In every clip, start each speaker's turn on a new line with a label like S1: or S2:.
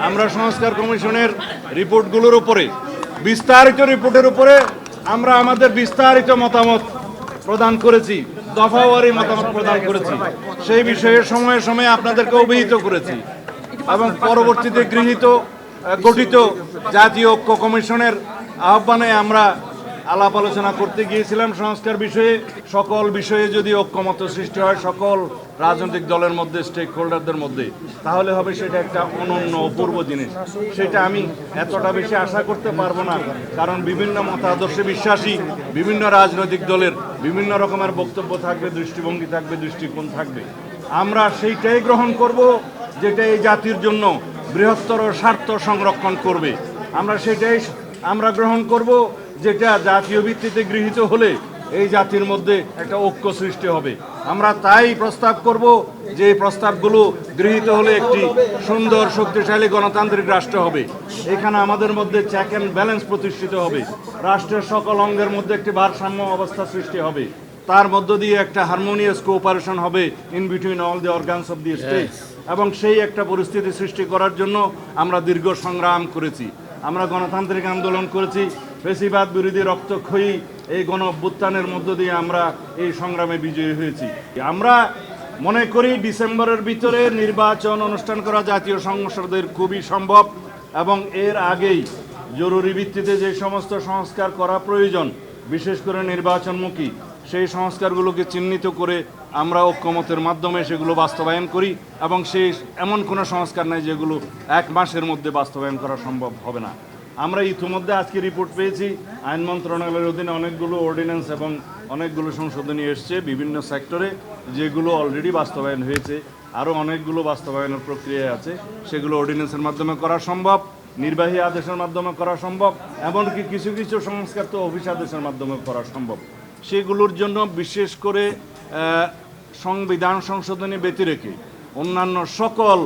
S1: আমরা সংস্কার কমিশনের রিপোর্টগুলোর উপরে বিস্তারিত রিপোর্টের উপরে আমরা আমাদের বিস্তারিত মতামত প্রদান করেছি, দফাওয়ারি মতামত প্রদান করেছি, সেই বিষয়ে সময়ে সময়ে আপনাদেরকে অভিহিত করেছি এবং পরবর্তীতে গঠিত জাতীয় ঐক্য কমিশনের আহ্বানে আমরা আলাপ আলোচনা করতে গিয়েছিলাম সংস্কার বিষয়ে। সকল বিষয়ে যদি ঐক্যমত সৃষ্টি হয় সকল রাজনৈতিক দলের মধ্যে, স্টেক হোল্ডারদের মধ্যে, তাহলে হবে সেটা একটা অনন্য অপূর্ব জিনিস। সেটা আমি এতটা বেশি আশা করতে পারবো না, কারণ বিভিন্ন মতাদর্শে বিশ্বাসী বিভিন্ন রাজনৈতিক দলের বিভিন্ন রকমের বক্তব্য থাকবে, দৃষ্টিভঙ্গি থাকবে, দৃষ্টিকোণ থাকবে। আমরা সেইটাই গ্রহণ করব যেটা এই জাতির জন্য বৃহত্তর স্বার্থ সংরক্ষণ করবে। আমরা গ্রহণ করব যেটা জাতীয় ভিত্তিতে গৃহীত হলে এই জাতির মধ্যে একটা ঐক্য সৃষ্টি হবে। আমরা তাই প্রস্তাব করব যে এই প্রস্তাবগুলো গৃহীত হলে একটি সুন্দর শক্তিশালী গণতান্ত্রিক রাষ্ট্র হবে। এখানে আমাদের মধ্যে চেক অ্যান্ড ব্যালেন্স প্রতিষ্ঠিত হবে, রাষ্ট্রের সকল অঙ্গের মধ্যে একটি ভারসাম্য অবস্থা সৃষ্টি হবে, তার মধ্য দিয়ে একটা হারমোনিয়াস কোঅপারেশন হবে in between all the organs of the state. এবং সেই একটা পরিস্থিতি সৃষ্টি করার জন্য আমরা দীর্ঘ সংগ্রাম করেছি, আমরা গণতান্ত্রিক আন্দোলন করেছি, ফ্যাসিবাদ বিরোধী রক্তক্ষয়ী এই গণ অভ্যুত্থানের মধ্য দিয়ে আমরা এই সংগ্রামে বিজয়ী হয়েছি। আমরা মনে করি ডিসেম্বরের ভিতরে নির্বাচন অনুষ্ঠান করা জাতীয় সংসদের খুবই সম্ভব এবং এর আগেই জরুরি ভিত্তিতে যে সমস্ত সংস্কার করা প্রয়োজন, বিশেষ করে নির্বাচনমুখী, সেই সংস্কারগুলোকে চিহ্নিত করে আমরা ঐক্যমতের মাধ্যমে সেগুলো বাস্তবায়ন করি এবং সেই এমন কোনো সংস্কার নেই যেগুলো এক মাসের মধ্যে বাস্তবায়ন করা সম্ভব হবে না। আমরা ইতিমধ্যে আজকে রিপোর্ট পেয়েছি আইন মন্ত্রণালয়ের অধীনে অনেকগুলো অর্ডিন্যান্স এবং অনেকগুলো সংশোধনী এসছে বিভিন্ন সেক্টরে, যেগুলো অলরেডি বাস্তবায়ন হয়েছে, আরও অনেকগুলো বাস্তবায়নের প্রক্রিয়ায় আছে। সেগুলো অর্ডিন্যান্সের মাধ্যমে করা সম্ভব, নির্বাহী আদেশের মাধ্যমে করা সম্ভব, এমনকি কিছু কিছু সংস্কার তো অফিস আদেশের মাধ্যমে করা সম্ভব। সেগুলোর জন্য বিশেষ করে সংবিধান সংশোধনী ব্যতিরেকে অন্যান্য সকল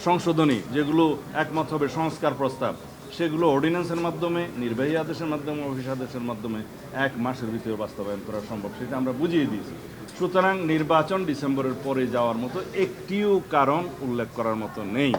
S1: সংশোধনী যেগুলো একমত হবে সংস্কার প্রস্তাব, সেগুলো অর্ডিন্যান্সের মাধ্যমে, নির্বাহী আদেশের মাধ্যমে, অফিস আদেশের মাধ্যমে এক মাসের ভিতরে বাস্তবায়ন করা সম্ভব, সেটা আমরা বুঝিয়ে দিয়েছি। সুতরাং নির্বাচন ডিসেম্বরের পরে যাওয়ার মতো একটিও কারণ উল্লেখ করার মতো নেই।